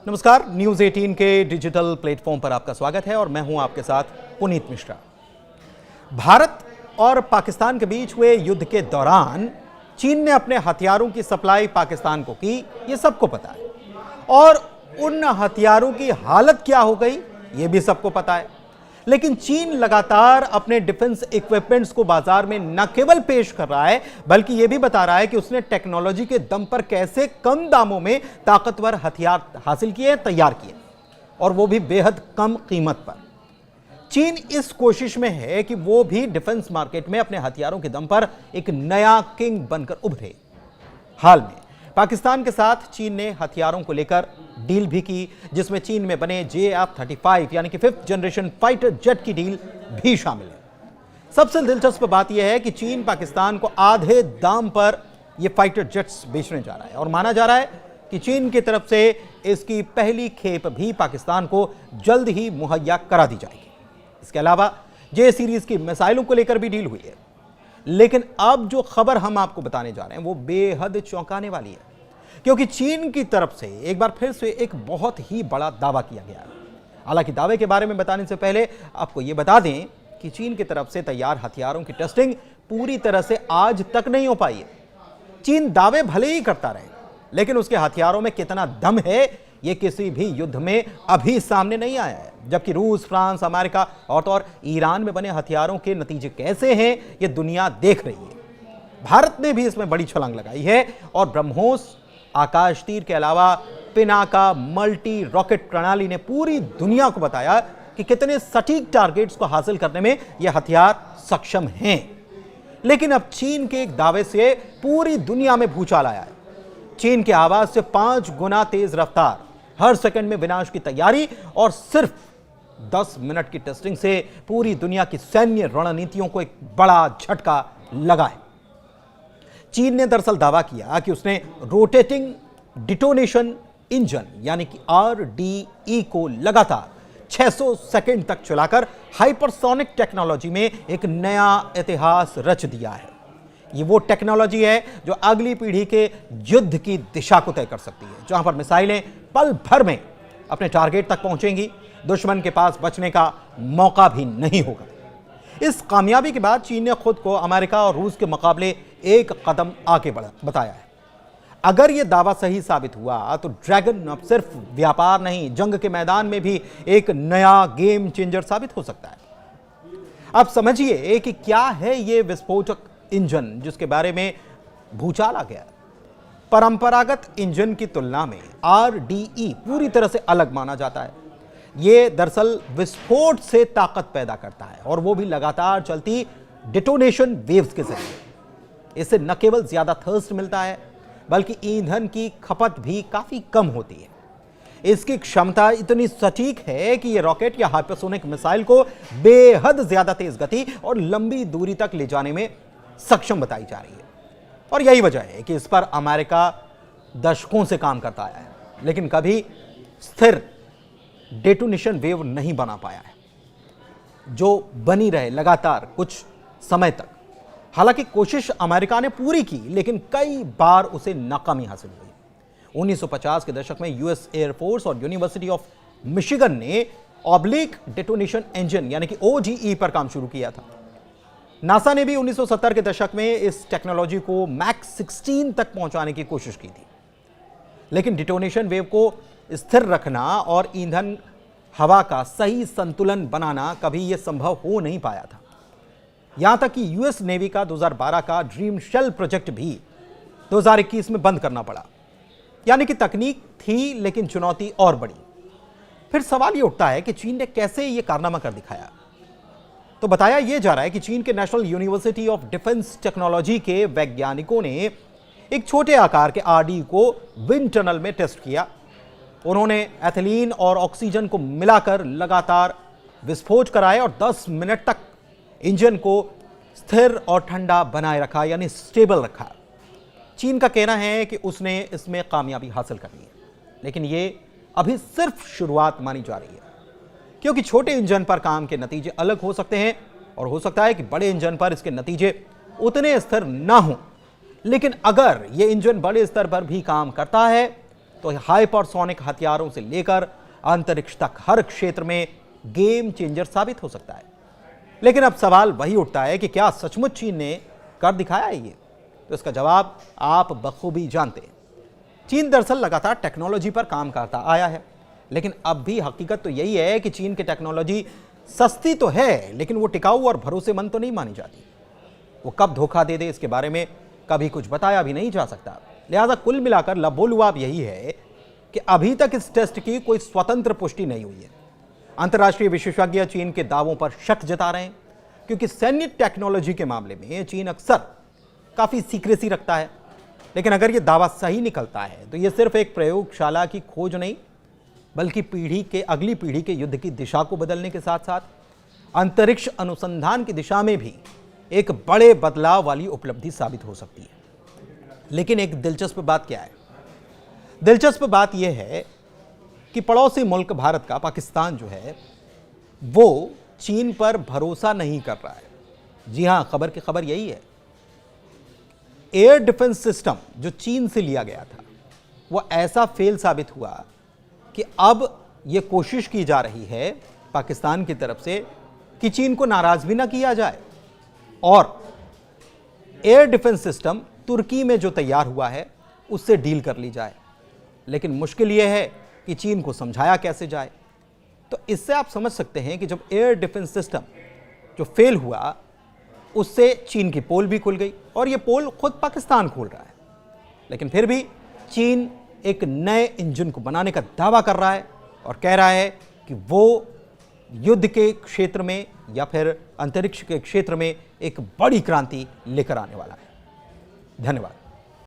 नमस्कार, न्यूज 18 के digital platform पर आपका स्वागत है और मैं हूं आपके साथ पुनीत मिश्रा। भारत और पाकिस्तान के बीच हुए युद्ध के दौरान चीन ने अपने हथियारों की सप्लाई पाकिस्तान को की, ये सबको पता है। और उन हथियारों की हालत क्या हो गई, ये भी सबको पता है। लेकिन चीन लगातार अपने डिफेंस इक्विपमेंट्स को बाजार में न केवल पेश कर रहा है, बल्कि यह भी बता रहा है कि उसने टेक्नोलॉजी के दम पर कैसे कम दामों में ताकतवर हथियार हासिल किए, तैयार किए, और वो भी बेहद कम कीमत पर। चीन इस कोशिश में है कि वो भी डिफेंस मार्केट में अपने हथियारों के दम पर एक नया किंग बनकर उभरे। हाल में पाकिस्तान के साथ चीन ने हथियारों को लेकर डील भी की, जिसमें चीन में बने JF-35 यानी कि 5th जनरेशन फाइटर जेट की डील भी शामिल है। सबसे दिलचस्प बात यह है कि चीन पाकिस्तान को आधे दाम पर यह फाइटर जेट्स बेचने जा रहा है और माना जा रहा है कि चीन की तरफ से इसकी पहली खेप भी पाकिस्तान को जल्द ही मुहैया करा दी जाएगी। इसके अलावा J सीरीज की मिसाइलों को लेकर भी डील हुई है। लेकिन अब जो खबर हम आपको बताने जा रहे हैं वो बेहद चौंकाने वाली है, क्योंकि चीन की तरफ से एक बार फिर से एक बहुत ही बड़ा दावा किया गया है। हालांकि दावे के बारे में बताने से पहले आपको यह बता दें कि चीन की तरफ से तैयार हथियारों की टेस्टिंग पूरी तरह से आज तक नहीं हो पाई है। चीन दावे भले ही करता रहे, लेकिन उसके हथियारों में कितना दम है यह किसी भी युद्ध में अभी सामने नहीं आया है। जबकि रूस, फ्रांस, अमेरिका और ईरान में बने हथियारों के नतीजे कैसे हैं यह दुनिया देख रही है। भारत ने भी इसमें बड़ी छलांग लगाई है और ब्रह्मोस आकाश तीर के अलावा पिनाका मल्टी रॉकेट प्रणाली ने पूरी दुनिया को बताया कि कितने सटीक टारगेट्स को हासिल करने में यह हथियार सक्षम हैं। लेकिन अब चीन के एक दावे से पूरी दुनिया में भूचाल आया है। चीन के आवाज से 5 गुना तेज रफ्तार, हर सेकंड में विनाश की तैयारी और सिर्फ 10 मिनट की टेस्टिंग से पूरी दुनिया की सैन्य रणनीतियों को एक बड़ा झटका लगा है। चीन ने दरअसल दावा किया कि उसने रोटेटिंग डिटोनेशन इंजन यानी कि RDE को लगातार 600 सेकंड तक चलाकर हाइपरसोनिक टेक्नोलॉजी में एक नया इतिहास रच दिया है। ये वो टेक्नोलॉजी है जो अगली पीढ़ी के युद्ध की दिशा को तय कर सकती है, जहां पर मिसाइलें पल भर में अपने टारगेट तक पहुंचेंगी, दुश्मन के पास बचने का मौका भी नहीं होगा। इस कामयाबी के बाद चीन ने खुद को अमेरिका और रूस के मुकाबले एक कदम आगे बताया है। अगर यह दावा सही साबित हुआ तो ड्रैगन अब सिर्फ व्यापार नहीं, जंग के मैदान में भी एक नया गेम चेंजर साबित हो सकता है। अब समझिए कि क्या है यह विस्फोटक इंजन जिसके बारे में भूचाल आ गया। परंपरागत इंजन की तुलना में RDE पूरी तरह से अलग माना जाता है। यह दरअसल विस्फोट से ताकत पैदा करता है और वो भी लगातार चलती डिटोनेशन वेव्स के जरिए। इससे न केवल ज्यादा थर्स्ट मिलता है, बल्कि ईंधन की खपत भी काफी कम होती है। इसकी क्षमता इतनी सटीक है कि यह रॉकेट या हाइपरसोनिक मिसाइल को बेहद ज्यादा तेज गति और लंबी दूरी तक ले जाने में सक्षम बताई जा रही है। और यही वजह है कि इस पर अमेरिका दशकों से काम करता आया है, लेकिन कभी स्थिर डेटोनेशन वेव नहीं बना पाया है जो बनी रहे लगातार कुछ समय तक। हालांकि कोशिश अमेरिका ने पूरी की, लेकिन कई बार उसे नाकामी हासिल हुई। 1950 के दशक में US एयरफोर्स और यूनिवर्सिटी ऑफ मिशिगन ने ऑब्लिक डेटोनेशन इंजन यानी कि OGE पर काम शुरू किया था। नासा ने भी 1970 के दशक में इस टेक्नोलॉजी को मैक 16 तक पहुंचाने की कोशिश की थी, लेकिन डिटोनेशन वेव को स्थिर रखना और ईंधन हवा का सही संतुलन बनाना कभी यह संभव हो नहीं पाया था। यहां तक कि US नेवी का 2012 का ड्रीम शेल प्रोजेक्ट भी 2021 में बंद करना पड़ा। यानी कि तकनीक थी, लेकिन चुनौती और बड़ी। फिर सवाल यह उठता है कि चीन ने कैसे यह कारनामा कर दिखाया। तो बताया यह जा रहा है कि चीन के national university of defence technology के वैज्ञानिकों ने एक छोटे आकार के RDE को विंड टनल में टेस्ट किया। उन्होंने एथिलीन और ऑक्सीजन को मिलाकर लगातार विस्फोट कराए और 10 मिनट तक इंजन को स्थिर और ठंडा बनाए रखा, यानी स्टेबल रखा। चीन का कहना है कि उसने इसमें कामयाबी हासिल कर ली है, लेकिन यह अभी सिर्फ शुरुआत मानी जा रही है, क्योंकि छोटे इंजन पर काम के नतीजे अलग हो सकते हैं और हो सकता है कि बड़े इंजन पर इसके नतीजे उतने स्थिर ना हों। लेकिन अगर यह इंजन बड़े स्तर पर भी काम करता है तो हाइपरसोनिक हथियारों से लेकर अंतरिक्ष तक हर क्षेत्र में गेम चेंजर साबित हो सकता है। लेकिन अब सवाल वही उठता है कि क्या सचमुच चीन ने कर दिखाया है ये? तो इसका जवाब आप बखूबी जानते हैं। चीन दरअसल लगातार टेक्नोलॉजी पर काम करता आया है, लेकिन अब भी हकीकत तो यही है कि चीन की टेक्नोलॉजी सस्ती तो है, लेकिन वो टिकाऊ और भरोसेमंद तो नहीं मानी जाती। वो कब धोखा दे दे इसके बारे में कभी कुछ बताया भी नहीं जा सकता। लिहाजा कुल मिलाकर लबोलुआब यही है कि अभी तक इस टेस्ट की कोई स्वतंत्र पुष्टि नहीं हुई है। अंतर्राष्ट्रीय विशेषज्ञ चीन के दावों पर शक जता रहे हैं, क्योंकि सैन्य टेक्नोलॉजी के मामले में चीन अक्सर काफी सीक्रेसी रखता है। लेकिन अगर यह दावा सही निकलता है तो यह सिर्फ एक प्रयोगशाला की खोज नहीं, बल्कि अगली पीढ़ी के युद्ध की दिशा को बदलने के साथ साथ अंतरिक्ष अनुसंधान की दिशा में भी एक बड़े बदलाव वाली उपलब्धि साबित हो सकती है। लेकिन एक दिलचस्प बात क्या है? दिलचस्प बात यह है कि पड़ोसी मुल्क भारत का पाकिस्तान जो है वो चीन पर भरोसा नहीं कर रहा है। जी हां, खबर की खबर यही है। एयर डिफेंस सिस्टम जो चीन से लिया गया था वो ऐसा फेल साबित हुआ कि अब यह कोशिश की जा रही है पाकिस्तान की तरफ से कि चीन को नाराज भी ना किया जाए और एयर डिफेंस सिस्टम तुर्की में जो तैयार हुआ है उससे डील कर ली जाए। लेकिन मुश्किल यह है कि चीन को समझाया कैसे जाए। तो इससे आप समझ सकते हैं कि जब एयर डिफेंस सिस्टम जो फेल हुआ उससे चीन की पोल भी खुल गई और ये पोल खुद पाकिस्तान खोल रहा है। लेकिन फिर भी चीन एक नए इंजन को बनाने का दावा कर रहा है और कह रहा है कि वो युद्ध के क्षेत्र में या फिर अंतरिक्ष के क्षेत्र में एक बड़ी क्रांति लेकर आने वाला है। धन्यवाद।